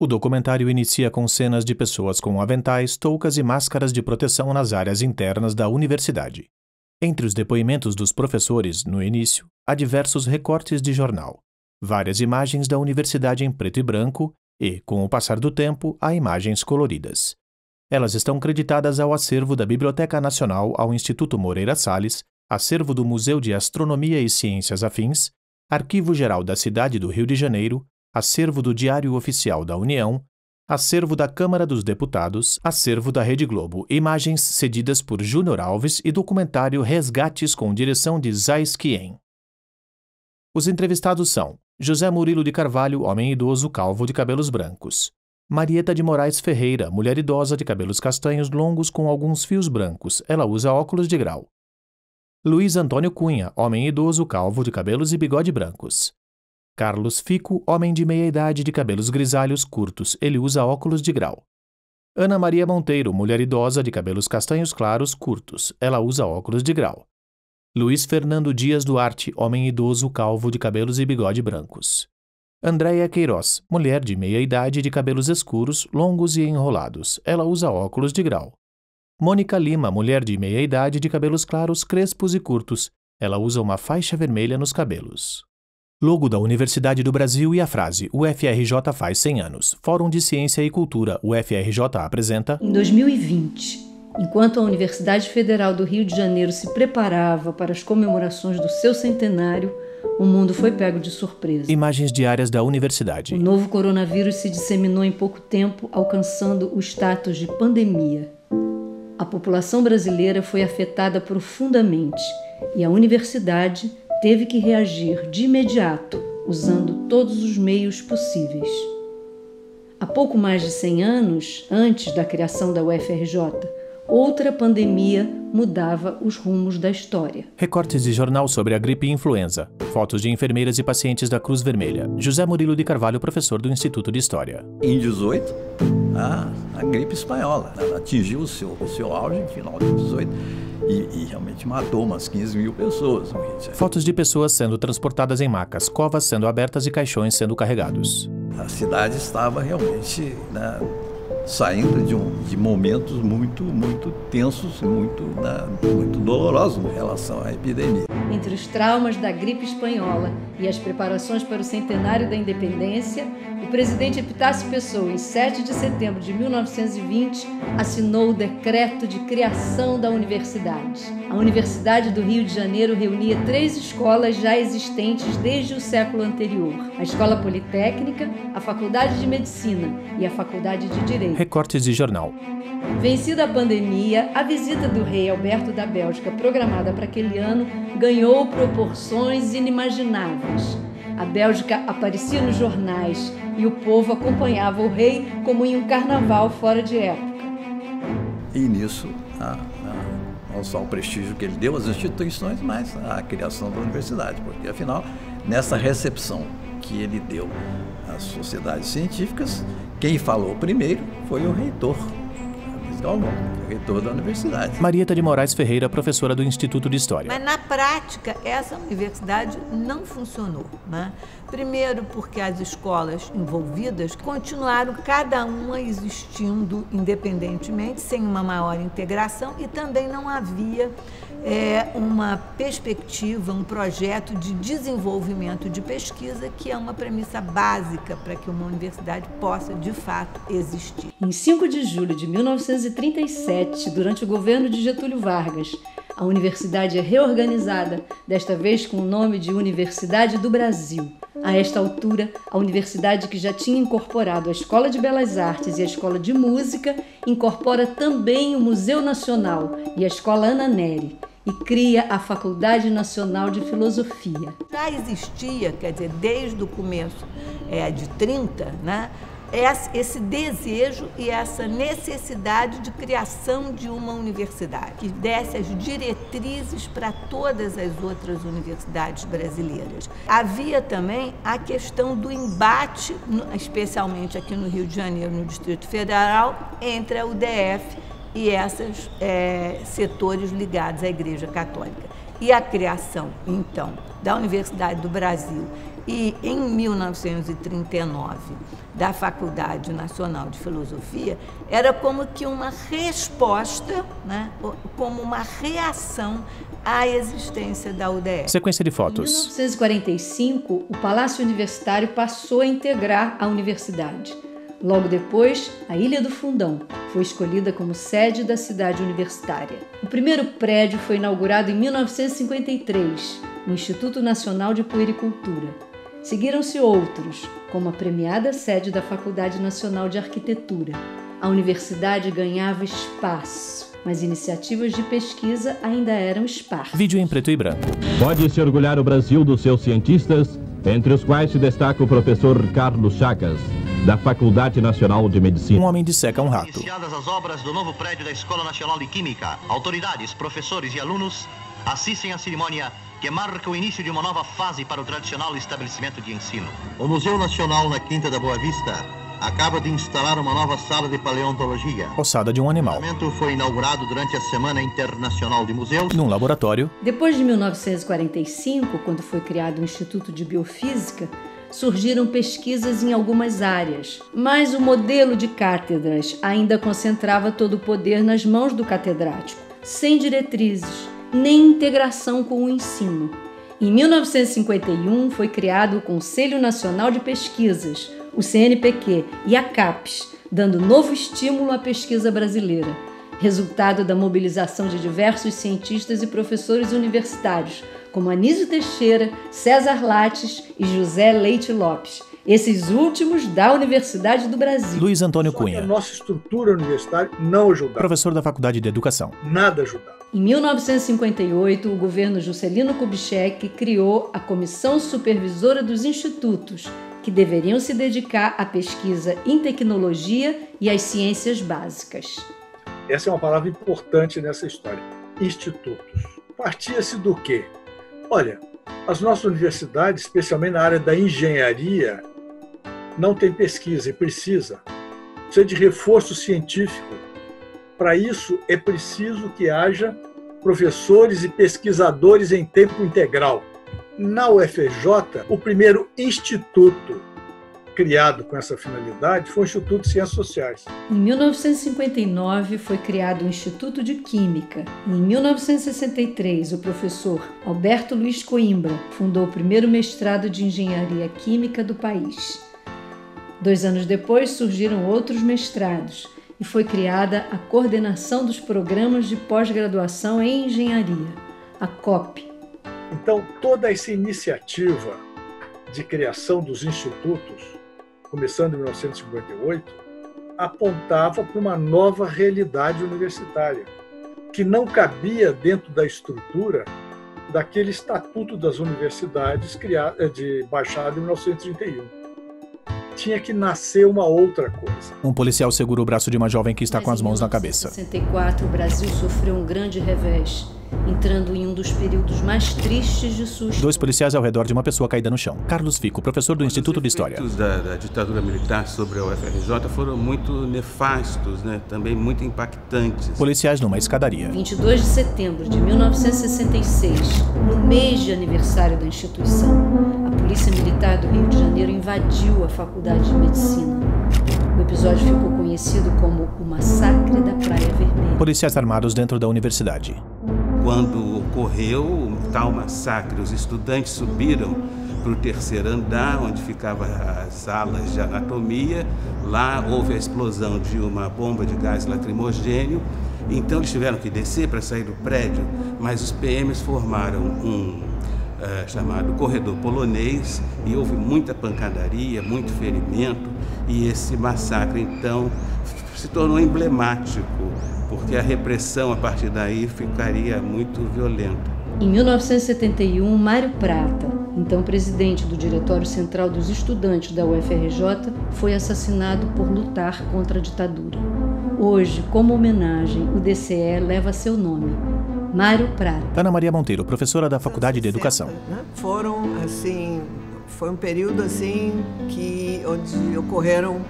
O documentário inicia com cenas de pessoas com aventais, toucas e máscaras de proteção nas áreas internas da universidade. Entre os depoimentos dos professores, no início, há diversos recortes de jornal, várias imagens da universidade em preto e branco e, com o passar do tempo, há imagens coloridas. Elas estão creditadas ao acervo da Biblioteca Nacional, ao Instituto Moreira Salles, acervo do Museu de Astronomia e Ciências Afins, Arquivo Geral da Cidade do Rio de Janeiro, acervo do Diário Oficial da União, acervo da Câmara dos Deputados, acervo da Rede Globo, imagens cedidas por Júnior Alves e documentário Resgates com direção de Zais Kien. Os entrevistados são José Murilo de Carvalho, homem idoso, calvo de cabelos brancos. Marieta de Moraes Ferreira, mulher idosa de cabelos castanhos longos com alguns fios brancos. Ela usa óculos de grau. Luiz Antônio Cunha, homem idoso, calvo de cabelos e bigode brancos. Carlos Fico, homem de meia-idade de cabelos grisalhos curtos. Ele usa óculos de grau. Ana Maria Monteiro, mulher idosa de cabelos castanhos claros curtos. Ela usa óculos de grau. Luiz Fernando Dias Duarte, homem idoso, calvo de cabelos e bigode brancos. Andréia Queiroz, mulher de meia-idade de cabelos escuros, longos e enrolados. Ela usa óculos de grau. Mônica Lima, mulher de meia-idade de cabelos claros, crespos e curtos. Ela usa uma faixa vermelha nos cabelos. Logo da Universidade do Brasil e a frase UFRJ faz 100 anos. Fórum de Ciência e Cultura, UFRJ apresenta... Em 2020, enquanto a Universidade Federal do Rio de Janeiro se preparava para as comemorações do seu centenário, o mundo foi pego de surpresa. Imagens diárias da universidade. O novo coronavírus se disseminou em pouco tempo, alcançando o status de pandemia. A população brasileira foi afetada profundamente e a universidade teve que reagir de imediato, usando todos os meios possíveis. Há pouco mais de 100 anos, antes da criação da UFRJ, outra pandemia mudava os rumos da história. Recortes de jornal sobre a gripe e influenza. Fotos de enfermeiras e pacientes da Cruz Vermelha. José Murilo de Carvalho, professor do Instituto de História. Em 18, a gripe espanhola. Ela atingiu o seu auge no final de 18 e realmente matou umas 15 mil pessoas no Rio de Janeiro. Fotos de pessoas sendo transportadas em macas, covas sendo abertas e caixões sendo carregados. A cidade estava realmente saindo de momentos muito tensos, muito dolorosos em relação à epidemia. Entre os traumas da gripe espanhola e as preparações para o centenário da independência, o presidente Epitácio Pessoa, em 7 de setembro de 1920, assinou o decreto de criação da universidade. A Universidade do Rio de Janeiro reunia 3 escolas já existentes desde o século anterior: a Escola Politécnica, a Faculdade de Medicina e a Faculdade de Direito. Recortes de jornal. Vencida a pandemia, a visita do rei Alberto da Bélgica, programada para aquele ano, ganhou proporções inimagináveis. A Bélgica aparecia nos jornais e o povo acompanhava o rei como em um carnaval fora de época. E nisso, não só o prestígio que ele deu às instituições, mas a criação da universidade, porque afinal, nessa recepção que ele deu às sociedades científicas, quem falou primeiro foi o reitor, o reitor da universidade. Marieta de Moraes Ferreira, professora do Instituto de História. Mas na prática, essa universidade não funcionou, né? Primeiro porque as escolas envolvidas continuaram cada uma existindo independentemente, sem uma maior integração, e também não havia uma perspectiva, um projeto de desenvolvimento de pesquisa, que é uma premissa básica para que uma universidade possa, de fato, existir. Em 5 de julho de 1937, durante o governo de Getúlio Vargas, a universidade é reorganizada, desta vez com o nome de Universidade do Brasil. A esta altura, a universidade, que já tinha incorporado a Escola de Belas Artes e a Escola de Música, incorpora também o Museu Nacional e a Escola Ana Nery, e cria a Faculdade Nacional de Filosofia. Já existia, quer dizer, desde o começo de 30, né, esse desejo e essa necessidade de criação de uma universidade que desse as diretrizes para todas as outras universidades brasileiras. Havia também a questão do embate, especialmente aqui no Rio de Janeiro, no Distrito Federal, entre a UDF e esses setores ligados à Igreja Católica. E a criação, então, da Universidade do Brasil E em 1939, da Faculdade Nacional de Filosofia, era como que uma resposta, né, como uma reação à existência da UDF. Sequência de fotos. Em 1945, o Palácio Universitário passou a integrar a universidade. Logo depois, a Ilha do Fundão foi escolhida como sede da cidade universitária. O primeiro prédio foi inaugurado em 1953, no Instituto Nacional de Puericultura. Seguiram-se outros, como a premiada sede da Faculdade Nacional de Arquitetura. A universidade ganhava espaço, mas iniciativas de pesquisa ainda eram esparsas. Vídeo em preto e branco. Pode-se orgulhar o Brasil dos seus cientistas, entre os quais se destaca o professor Carlos Chagas, da Faculdade Nacional de Medicina. Um homem disseca um rato. Iniciadas as obras do novo prédio da Escola Nacional de Química, autoridades, professores e alunos assistem à cerimônia que marca o início de uma nova fase para o tradicional estabelecimento de ensino. O Museu Nacional na Quinta da Boa Vista acaba de instalar uma nova sala de paleontologia. Ossada de um animal. O evento foi inaugurado durante a Semana Internacional de Museus. Num laboratório. Depois de 1945, quando foi criado o Instituto de Biofísica, surgiram pesquisas em algumas áreas, mas o modelo de cátedras ainda concentrava todo o poder nas mãos do catedrático, sem diretrizes, nem integração com o ensino. Em 1951 foi criado o Conselho Nacional de Pesquisas, o CNPq, e a CAPES, dando novo estímulo à pesquisa brasileira, resultado da mobilização de diversos cientistas e professores universitários, como Anísio Teixeira, César Lattes e José Leite Lopes, esses últimos da Universidade do Brasil. Luiz Antônio Cunha. A nossa estrutura universitária não ajudava. Professor da Faculdade de Educação. Nada ajudava. Em 1958, o governo Juscelino Kubitschek criou a Comissão Supervisora dos Institutos, que deveriam se dedicar à pesquisa em tecnologia e às ciências básicas. Essa é uma palavra importante nessa história. Institutos. Partia-se do quê? Olha, as nossas universidades, especialmente na área da engenharia, não tem pesquisa e precisa de reforço científico. Para isso, é preciso que haja professores e pesquisadores em tempo integral. Na UFRJ, o primeiro instituto criado com essa finalidade foi o Instituto de Ciências Sociais. Em 1959 foi criado o Instituto de Química. Em 1963, o professor Alberto Luiz Coimbra fundou o primeiro mestrado de Engenharia Química do país. 2 anos depois surgiram outros mestrados e foi criada a Coordenação dos Programas de Pós-Graduação em Engenharia, a COP. Então, toda essa iniciativa de criação dos institutos, começando em 1958, apontava para uma nova realidade universitária, que não cabia dentro da estrutura daquele Estatuto das Universidades baixado em 1931. Tinha que nascer uma outra coisa. Um policial segura o braço de uma jovem que está com as mãos na cabeça. Em 1964, o Brasil sofreu um grande revés, entrando em um dos períodos mais tristes de sua história. 2 policiais ao redor de uma pessoa caída no chão. Carlos Fico, professor do Instituto de História. Os efeitos da ditadura militar sobre a UFRJ foram muito nefastos, né? Também muito impactantes. Policiais numa escadaria. 22 de setembro de 1966, no mês de aniversário da instituição, a Polícia Militar do Rio de Janeiro invadiu a Faculdade de Medicina. O episódio ficou conhecido como o Massacre da Praia Vermelha. Policiais armados dentro da universidade. Quando ocorreu o tal massacre, os estudantes subiram para o 3º andar, onde ficavam as salas de anatomia. Lá houve a explosão de uma bomba de gás lacrimogênio. Então eles tiveram que descer para sair do prédio, mas os PMs formaram um chamado corredor polonês e houve muita pancadaria, muito ferimento, e esse massacre então se tornou emblemático, porque a repressão a partir daí ficaria muito violenta. Em 1971, Mário Prata, então presidente do Diretório Central dos Estudantes da UFRJ, foi assassinado por lutar contra a ditadura. Hoje, como homenagem, o DCE leva seu nome, Mário Prata. Ana Maria Monteiro, professora da Faculdade de Educação. Foi um período onde ocorreram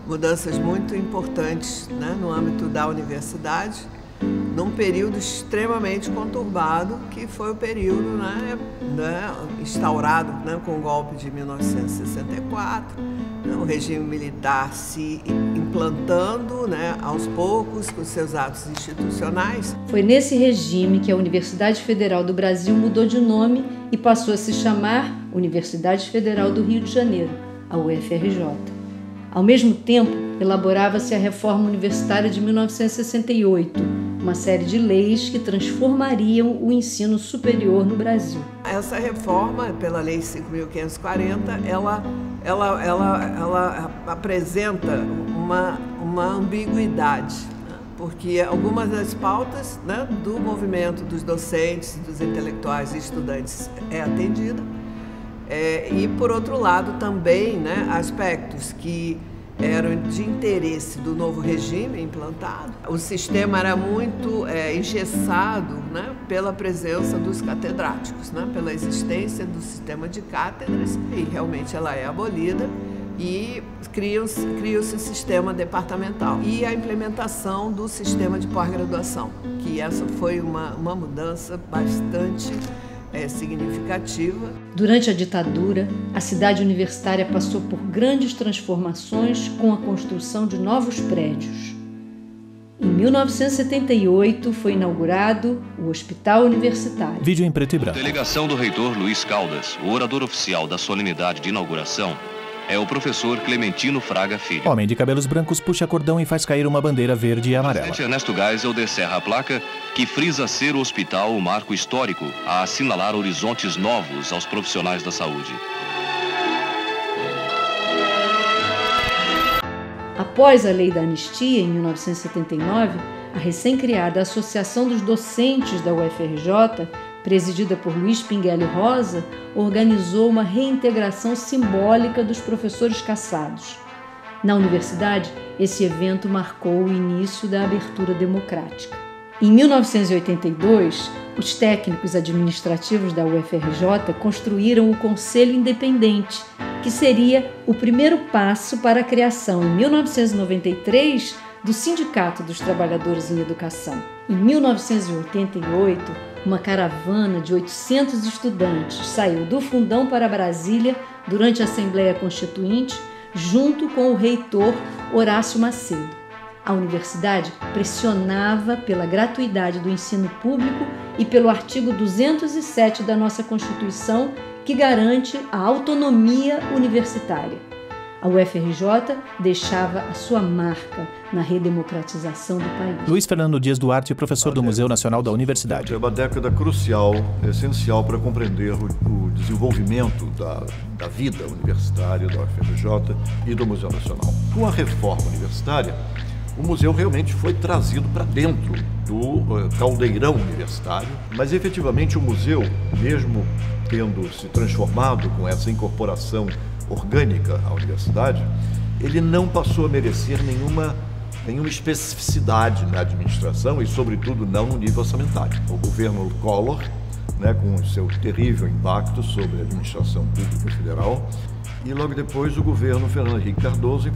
mudanças muito importantes, né, no âmbito da universidade, num período extremamente conturbado, que foi o período instaurado com o golpe de 1964, o regime militar se implantando aos poucos com seus atos institucionais. Foi nesse regime que a Universidade Federal do Brasil mudou de nome e passou a se chamar Universidade Federal do Rio de Janeiro, a UFRJ. Ao mesmo tempo, elaborava-se a Reforma Universitária de 1968, uma série de leis que transformariam o ensino superior no Brasil. Essa reforma, pela Lei 5.540, ela apresenta uma ambiguidade, porque algumas das pautas do movimento dos docentes, dos intelectuais e estudantes é atendida, e, por outro lado, também aspectos que eram de interesse do novo regime implantado. O sistema era muito engessado pela presença dos catedráticos, pela existência do sistema de cátedras, e realmente ela é abolida, e cria-se o sistema departamental e a implementação do sistema de pós-graduação, que essa foi uma mudança bastante significativa. Durante a ditadura, a cidade universitária passou por grandes transformações com a construção de novos prédios. Em 1978 foi inaugurado o Hospital Universitário. Vídeo em preto e branco. Delegação do reitor Luiz Caldas, o orador oficial da solenidade de inauguração, é o professor Clementino Fraga Filho. Homem de cabelos brancos puxa cordão e faz cair uma bandeira verde e amarela. O presidente Ernesto Geisel descerra a placa que frisa ser o hospital o marco histórico a assinalar horizontes novos aos profissionais da saúde. Após a Lei da Anistia, em 1979, a recém-criada Associação dos Docentes da UFRJ, presidida por Luiz Pinguelli Rosa, organizou uma reintegração simbólica dos professores cassados. Na universidade, esse evento marcou o início da abertura democrática. Em 1982, os técnicos administrativos da UFRJ construíram o Conselho Independente, que seria o primeiro passo para a criação, em 1993, do Sindicato dos Trabalhadores em Educação. Em 1988, uma caravana de 800 estudantes saiu do Fundão para Brasília durante a Assembleia Constituinte, junto com o reitor Horácio Macedo. A universidade pressionava pela gratuidade do ensino público e pelo artigo 207 da nossa Constituição, que garante a autonomia universitária. A UFRJ deixava a sua marca na redemocratização do país. Luiz Fernando Dias Duarte, professor do Museu Nacional da Universidade. É uma década crucial, essencial para compreender o desenvolvimento da vida universitária da UFRJ e do Museu Nacional. Com a reforma universitária, o museu realmente foi trazido para dentro do caldeirão universitário, mas efetivamente o museu, mesmo tendo se transformado com essa incorporação orgânica à universidade, ele não passou a merecer nenhuma especificidade na administração e, sobretudo, não no nível orçamentário. O governo Collor, com o seu terrível impacto sobre a administração pública federal, e logo depois o governo Fernando Henrique Cardoso,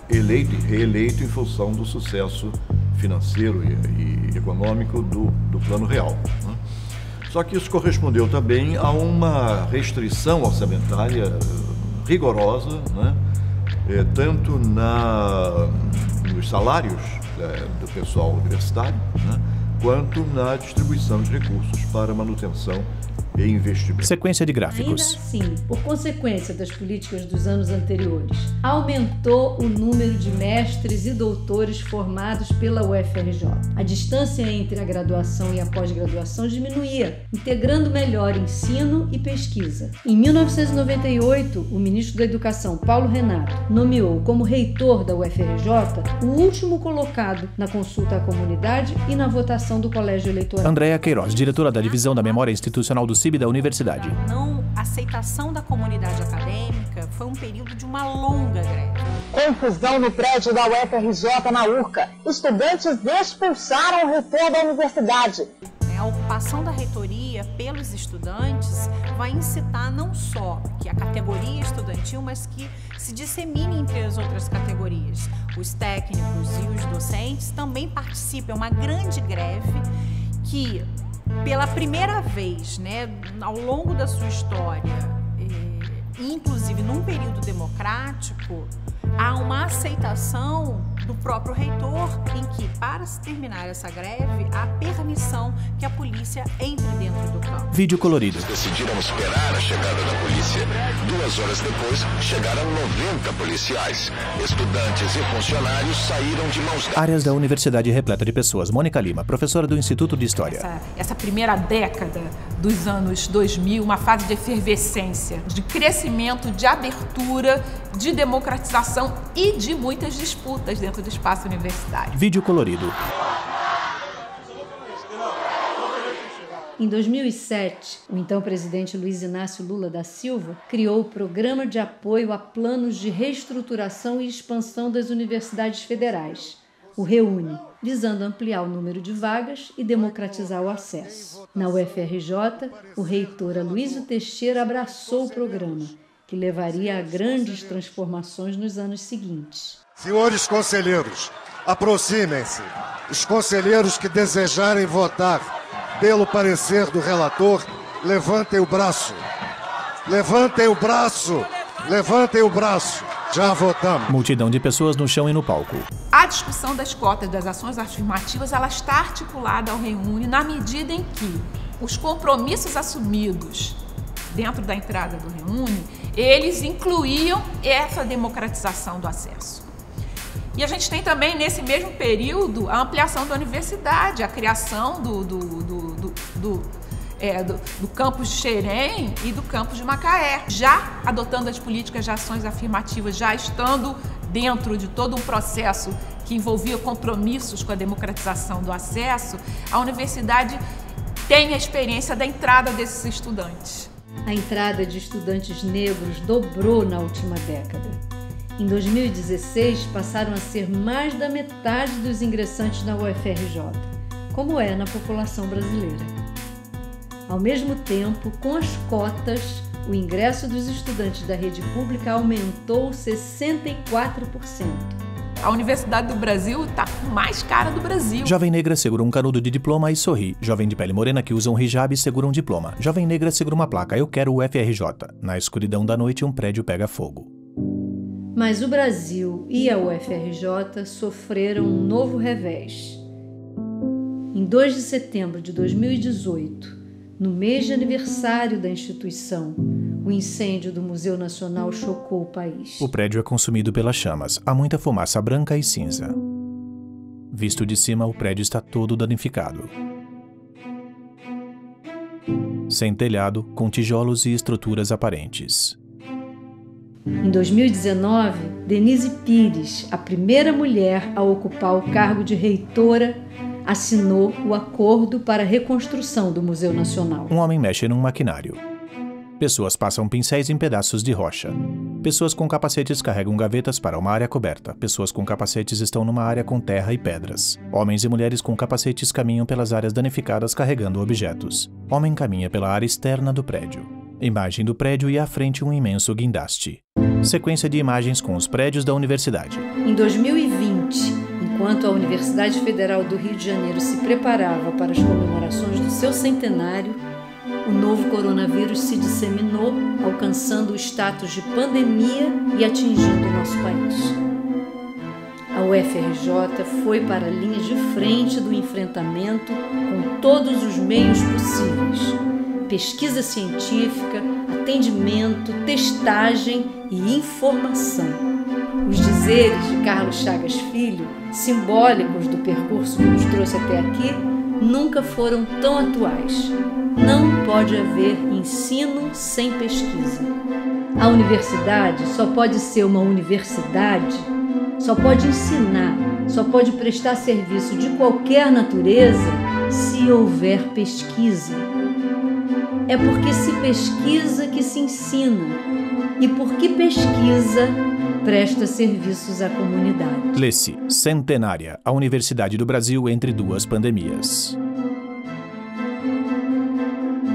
eleito e reeleito em função do sucesso financeiro e econômico do Plano Real. Só que isso correspondeu também a uma restrição orçamentária rigorosa, tanto nos salários do pessoal universitário, quanto na distribuição de recursos para manutenção e investimento. Sequência de gráficos. Ainda assim, por consequência das políticas dos anos anteriores, aumentou o número de mestres e doutores formados pela UFRJ. A distância entre a graduação e a pós-graduação diminuía, integrando melhor ensino e pesquisa. Em 1998, o ministro da Educação, Paulo Renato, nomeou como reitor da UFRJ o último colocado na consulta à comunidade e na votação do colégio eleitoral. Andréa Queiroz, diretora da Divisão da Memória Institucional do CIB da Universidade. A não aceitação da comunidade acadêmica foi um período de uma longa greve. Confusão no prédio da UFRJ na Urca. Estudantes expulsaram o reitor da universidade. A ocupação da reitoria pelo dos estudantes vai incitar não só que a categoria estudantil, mas que se dissemine entre as outras categorias. Os técnicos e os docentes também participam. É uma grande greve que, pela primeira vez, né, ao longo da sua história, inclusive num período democrático, há uma aceitação do próprio reitor em que, para se terminar essa greve, há permissão que a polícia entre dentro do campo. Vídeo colorido. Decidiram esperar a chegada da polícia. 2 horas depois, chegaram 90 policiais. Estudantes e funcionários saíram de mãos dadas. Áreas da universidade repleta de pessoas. Mônica Lima, professora do Instituto de História. Essa primeira década dos anos 2000, uma fase de efervescência, de crescimento, de abertura, de democratização e de muitas disputas dentro do espaço universitário. Vídeo colorido. Em 2007, o então presidente Luiz Inácio Lula da Silva criou o Programa de Apoio a Planos de Reestruturação e Expansão das Universidades Federais, o REUNE, visando ampliar o número de vagas e democratizar o acesso. Na UFRJ, o reitor Aloysio Teixeira abraçou o programa, que levaria a grandes transformações nos anos seguintes. Senhores conselheiros, aproximem-se. Os conselheiros que desejarem votar pelo parecer do relator, levantem o braço. Levantem o braço. Levantem o braço. Já votamos. Multidão de pessoas no chão e no palco. A discussão das cotas das ações afirmativas, ela está articulada ao REUNE na medida em que os compromissos assumidos dentro da entrada do REUNE, eles incluíam essa democratização do acesso. E a gente tem também, nesse mesmo período, a ampliação da universidade, a criação do campus de Xerém e do campus de Macaé, já adotando as políticas de ações afirmativas, já estando dentro de todo um processo que envolvia compromissos com a democratização do acesso, a universidade tem a experiência da entrada desses estudantes. A entrada de estudantes negros dobrou na última década. Em 2016, passaram a ser mais da metade dos ingressantes na UFRJ, como é na população brasileira. Ao mesmo tempo, com as cotas, o ingresso dos estudantes da rede pública aumentou 64%. A Universidade do Brasil está mais cara do Brasil. Jovem negra segura um canudo de diploma e sorri. Jovem de pele morena que usa um hijab segura um diploma. Jovem negra segura uma placa. Eu quero o UFRJ. Na escuridão da noite, um prédio pega fogo. Mas o Brasil e a UFRJ sofreram um novo revés. Em 2 de setembro de 2018, no mês de aniversário da instituição, o incêndio do Museu Nacional chocou o país. O prédio é consumido pelas chamas. Há muita fumaça branca e cinza. Visto de cima, o prédio está todo danificado. Sem telhado, com tijolos e estruturas aparentes. Em 2019, Denise Pires, a primeira mulher a ocupar o cargo de reitora, assinou o acordo para a reconstrução do Museu Nacional. Um homem mexe num maquinário. Pessoas passam pincéis em pedaços de rocha. Pessoas com capacetes carregam gavetas para uma área coberta. Pessoas com capacetes estão numa área com terra e pedras. Homens e mulheres com capacetes caminham pelas áreas danificadas carregando objetos. Homem caminha pela área externa do prédio. Imagem do prédio e à frente um imenso guindaste. Sequência de imagens com os prédios da universidade. Em 2020, enquanto a Universidade Federal do Rio de Janeiro se preparava para as comemorações do seu centenário, o novo coronavírus se disseminou, alcançando o status de pandemia e atingindo o nosso país. A UFRJ foi para a linha de frente do enfrentamento com todos os meios possíveis: pesquisa científica, atendimento, testagem e informação. Os dizeres de Carlos Chagas Filho, simbólicos do percurso que nos trouxe até aqui, nunca foram tão atuais. Não pode haver ensino sem pesquisa. A universidade só pode ser uma universidade, só pode ensinar, só pode prestar serviço de qualquer natureza se houver pesquisa. É porque se pesquisa que se ensina, e porque pesquisa presta serviços à comunidade. Lê-se Centenária, a Universidade do Brasil entre duas pandemias.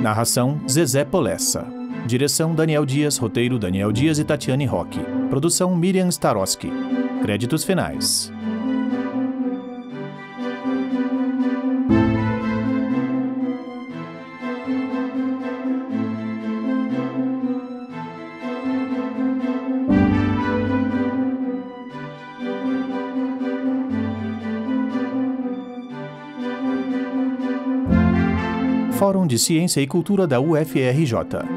Narração: Zezé Polessa. Direção: Daniel Dias. Roteiro: Daniel Dias e Tatiane Roque. Produção: Miriam Starosky. Créditos finais. Fórum de Ciência e Cultura da UFRJ.